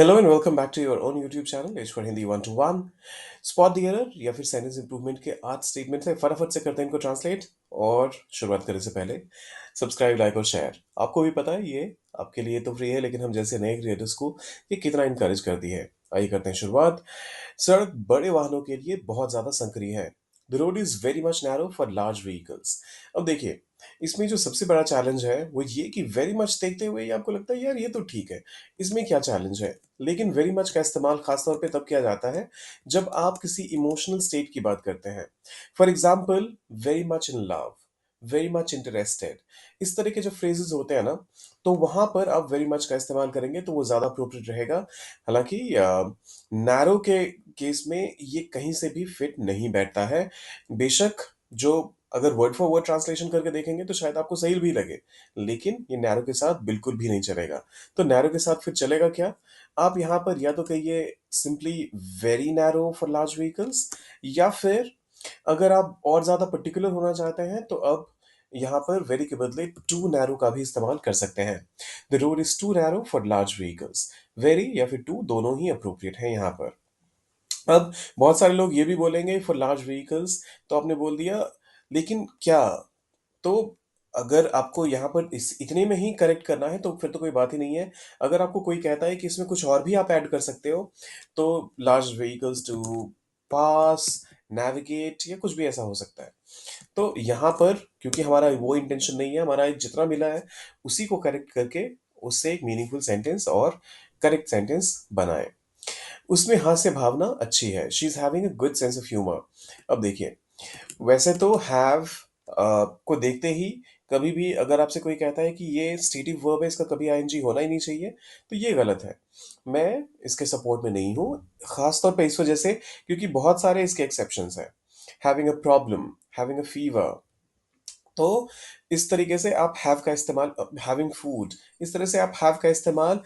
Hello and welcome back to your own YouTube channel H for Hindi 1 to 1। Spot the error या फिर sentence improvement के 8 statement है, फटाफट से करते हैं इनको ट्रांसलेट। और शुरुआत करने से पहले सब्सक्राइब, लाइक और शेयर। आपको भी पता है ये आपके लिए तो फ्री है, लेकिन हम जैसे नए क्रिएटर्स को ये कितना इनकरेज करती है। आइए करते हैं शुरुआत। सड़क बड़े वाहनों के लिए बहुत ज्यादा संकरी है। The road is very much narrow for large vehicles. अब देखिए, इसमें जो सबसे बड़ा चैलेंज है वो ये कि वेरी मच देखते हुए ये आपको लगता है यार ये तो ठीक है, इसमें क्या चैलेंज है। लेकिन वेरी मच का इस्तेमाल खासतौर पे तब किया जाता है जब आप किसी इमोशनल स्टेट की बात करते हैं। For example, very much in love, very much interested. इस तरह के जो फ्रेजेस होते हैं ना, तो वहां पर आप वेरी मच का इस्तेमाल करेंगे तो वो ज्यादा अप्रोप्रिएट रहेगा। हालांकि नैरो के केस में ये कहीं से भी फिट नहीं बैठता है। बेशक जो अगर वर्ड फॉर वर्ड ट्रांसलेशन करके देखेंगे तो शायद आपको सही भी लगे, लेकिन ये नैरो के साथ बिल्कुल भी नहीं चलेगा। तो नैरो के साथ फिर चलेगा क्या? आप यहाँ पर या तो कहिए simply very narrow for large vehicles, या फिर अगर आप और ज्यादा पर्टिकुलर होना चाहते हैं तो अब यहाँ पर वेरी के बदले टू नैरो का भी इस्तेमाल कर सकते हैं। The road is too narrow for large vehicles. Very या फिर टू दोनों ही अप्रोप्रिएट है यहाँ पर। अब बहुत सारे लोग ये भी बोलेंगे फॉर लार्ज व्हीकल्स, तो आपने बोल दिया, लेकिन क्या? तो अगर आपको यहाँ पर इस इतने में ही करेक्ट करना है तो फिर तो कोई बात ही नहीं है। अगर आपको कोई कहता है कि इसमें कुछ और भी आप ऐड कर सकते हो, तो large vehicles to pass, navigate या कुछ भी ऐसा हो सकता है। तो यहाँ पर क्योंकि हमारा वो इंटेंशन नहीं है, हमारा जितना मिला है उसी को करेक्ट करके उससे एक मीनिंगफुल सेंटेंस और करेक्ट सेंटेंस बनाएं। उसमें हास्य भावना अच्छी है। She is having a good sense of humour. अब देखिए, वैसे तो हैव को देखते ही कभी भी अगर आपसे कोई कहता है कि ये स्टेटिव वर्ब है, इसका कभी आईएनजी होना ही नहीं चाहिए, तो ये गलत है। मैं इसके सपोर्ट में नहीं हूँ, खासतौर पे इस वजह से क्योंकि बहुत सारे इसके एक्सेप्शंस हैं। Having a problem, having a fever. तो इस तरीके से आप हैव का इस्तेमाल, हैविंग फूड, इस तरह से आप हैव का इस्तेमाल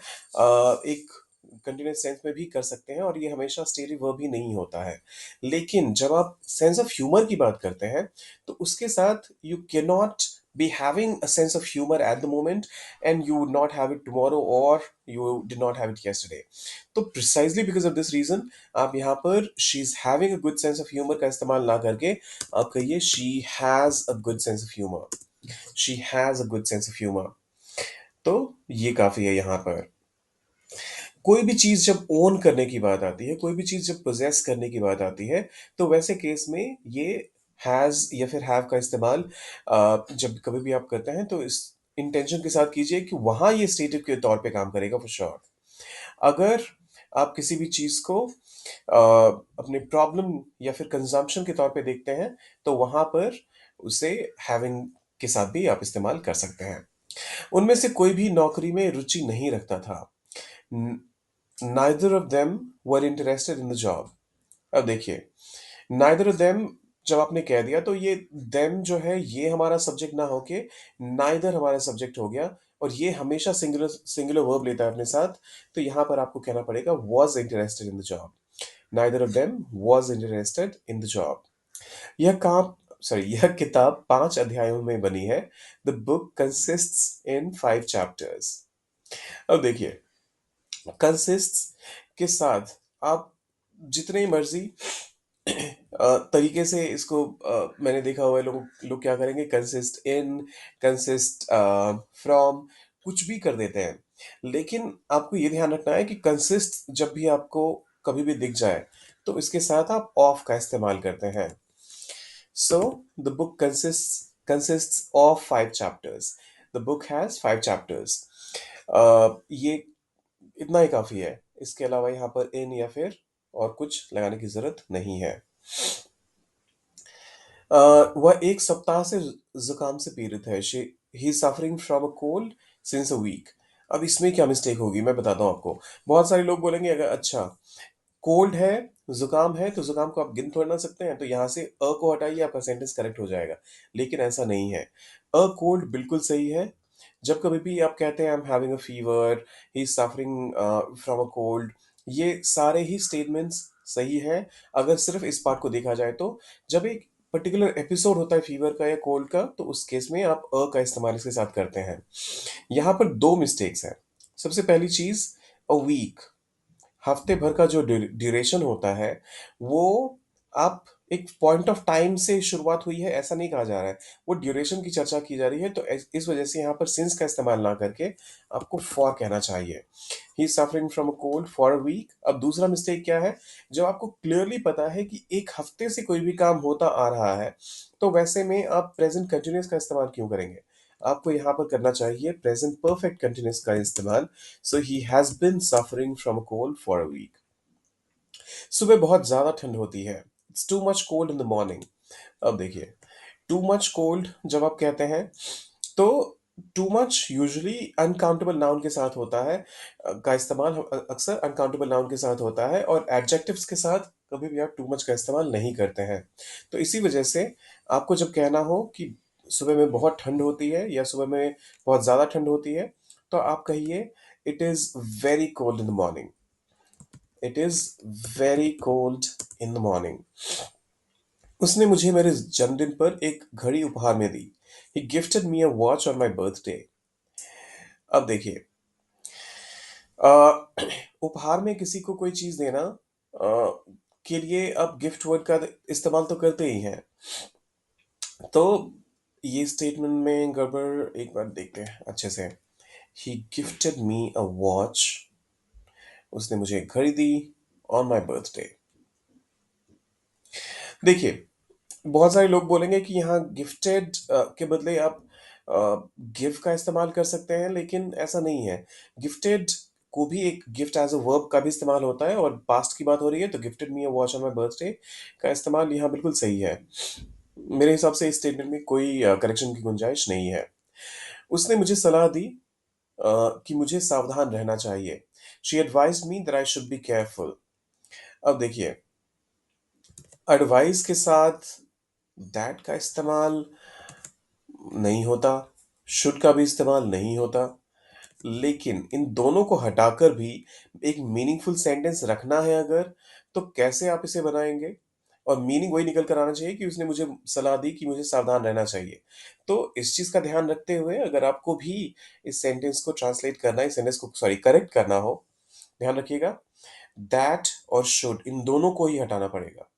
एक कंटिन्यूस सेंस में भी कर सकते हैं, और ये हमेशा स्टेटिव वर्ब ही नहीं होता है। लेकिन जब आप सेंस ऑफ ह्यूमर की बात करते हैं तो उसके साथ you can not be having a sense of humor at the moment and you would not have it tomorrow, or you did not have it yesterday. तो precisely because of this reason आप यहाँ पर she is having a good sense of humor का इस्तेमाल ना करके आप कहिए she has a good sense of humor। she has a good sense of humor। तो ये काफी है यहाँ पर। कोई भी चीज जब ओन करने की बात आती है, कोई भी चीज जब पोजेस करने की बात आती है, तो वैसे केस में ये हैज या फिर हैव का इस्तेमाल जब कभी भी आप करते हैं तो इस इंटेंशन के साथ कीजिए कि वहां ये स्टेटिव के तौर पे काम करेगा फॉर श्योर। अगर आप किसी भी चीज को अपने प्रॉब्लम या फिर कंजम्पशन के तौर पे देखते हैं, तो वहां पर उसे हैविंग के साथ भी आप इस्तेमाल कर सकते हैं। उनमें से कोई भी नौकरी में रुचि नहीं रखता था। Neither of them were interested in the job. अब देखिए, नाइदर ऑफ देम जब आपने कह दिया तो ये देम जो है ये हमारा सब्जेक्ट ना होके नाइदर हमारा सब्जेक्ट हो गया, और ये हमेशा सिंगुलर सिंगुलर वर्ब लेता है अपने साथ। तो यहां पर आपको कहना पड़ेगा was interested in the job. Neither of them was interested in the job. यह किताब 5 अध्यायों में बनी है। The book consists in 5 chapters. अब देखिए, कंसिस्ट्स के साथ आप जितने मर्जी तरीके से इसको मैंने देखा हुआ है, लोग लोग क्या करेंगे, कंसिस्ट इन, कंसिस्ट फ्रॉम, कुछ भी कर देते हैं। लेकिन आपको ये ध्यान रखना है कि कंसिस्ट जब भी आपको कभी भी दिख जाए तो इसके साथ आप ऑफ का इस्तेमाल करते हैं। So the book consists of 5 chapters। The book has 5 chapters। ये इतना ही काफी है। इसके अलावा यहाँ पर इन या फिर और कुछ लगाने की जरूरत नहीं है। वह 1 सप्ताह से जुकाम से पीड़ित है। He suffering from a cold since a week. अब इसमें क्या मिस्टेक होगी मैं बताता हूँ आपको। बहुत सारे लोग बोलेंगे अगर अच्छा कोल्ड है, जुकाम है, तो जुकाम को आप गिन थोड़ा ना सकते हैं, तो यहाँ से अ को हटाइए, आपका सेंटेंस करेक्ट हो जाएगा। लेकिन ऐसा नहीं है। अ कोल्ड बिल्कुल सही है। जब कभी भी आप कहते हैं I am having a fever, he is suffering from a cold, ये सारे ही स्टेटमेंट्स सही है। अगर सिर्फ इस पार्ट को देखा जाए तो जब एक पर्टिकुलर एपिसोड होता है फीवर का या कोल्ड का, तो उस केस में आप अ का इस्तेमाल इसके साथ करते हैं। यहाँ पर 2 मिस्टेक्स हैं। सबसे पहली चीज, अ वीक, हफ्ते भर का जो ड्यूरेशन होता है वो आप एक पॉइंट ऑफ टाइम से शुरुआत हुई है ऐसा नहीं कहा जा रहा है, वो ड्यूरेशन की चर्चा की जा रही है। तो इस वजह से यहाँ पर सिंस का इस्तेमाल ना करके आपको फॉर कहना चाहिए। He is suffering from a cold for a week. अब दूसरा मिस्टेक क्या है, जब आपको क्लियरली पता है कि एक हफ्ते से कोई भी काम होता आ रहा है, तो वैसे में आप प्रेजेंट कंटिन्यूस का इस्तेमाल क्यों करेंगे? आपको यहाँ पर करना चाहिए प्रेजेंट परफेक्ट कंटिन्यूस का इस्तेमाल। So he has been suffering from a cold for a week. सुबह बहुत ज्यादा ठंड होती है। It's too much cold in the morning. अब देखिए, टू मच कोल्ड जब आप कहते हैं तो too much usually uncountable noun के साथ होता है। का इस्तेमाल अक्सर अनकाउंटेबल नाउन के साथ होता है, और एडजेक्टिव्स के साथ कभी भी आप टू मच का इस्तेमाल नहीं करते हैं। तो इसी वजह से आपको जब कहना हो कि सुबह में बहुत ठंड होती है या सुबह में बहुत ज़्यादा ठंड होती है, तो आप कहिए it is very cold in the morning. It is very cold in the morning. उसने मुझे मेरे जन्मदिन पर एक घड़ी उपहार में दी। He gifted me a watch on my birthday. अब देखिए, अ, उपहार में किसी को कोई चीज देना के लिए आप गिफ्ट वर्ड का इस्तेमाल तो करते ही हैं। तो ये स्टेटमेंट में गड़बड़ एक बार देखते हैं अच्छे से। ही गिफ्टेड मी अ वॉच। उसने मुझे एक घड़ी दी ऑन माई बर्थडे। देखिए, बहुत सारे लोग बोलेंगे कि यहाँ गिफ्टेड के बदले आप गिव का इस्तेमाल कर सकते हैं, लेकिन ऐसा नहीं है। गिफ्टेड को भी एक गिफ्ट एज अ वर्ब का भी इस्तेमाल होता है, और पास्ट की बात हो रही है तो gifted me a watch on my birthday का इस्तेमाल यहाँ बिल्कुल सही है। मेरे हिसाब से इस स्टेटमेंट में कोई करेक्शन की गुंजाइश नहीं है। उसने मुझे सलाह दी कि मुझे सावधान रहना चाहिए। She advise me that I should be careful. अब देखिए, एडवाइस के साथ दैट का इस्तेमाल नहीं होता, शुड का भी इस्तेमाल नहीं होता, लेकिन इन दोनों को हटाकर भी एक मीनिंगफुल सेंटेंस रखना है अगर, तो कैसे आप इसे बनाएंगे? और मीनिंग वही निकल कर आना चाहिए कि उसने मुझे सलाह दी कि मुझे सावधान रहना चाहिए। तो इस चीज का ध्यान रखते हुए अगर आपको भी इस सेंटेंस को ट्रांसलेट करना है, इस सेंटेंस को सॉरी करेक्ट करना हो, ध्यान रखिएगा, दैट और शुड इन दोनों को ही हटाना पड़ेगा।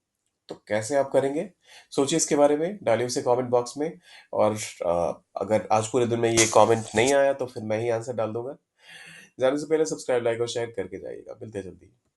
तो कैसे आप करेंगे? सोचिए इसके बारे में, डालिए उसे कमेंट बॉक्स में। और अगर आज पूरे दिन में ये कमेंट नहीं आया तो फिर मैं ही आंसर डाल दूंगा। जाने से पहले सब्सक्राइब, लाइक और शेयर करके जाइएगा। मिलते हैं जल्दी।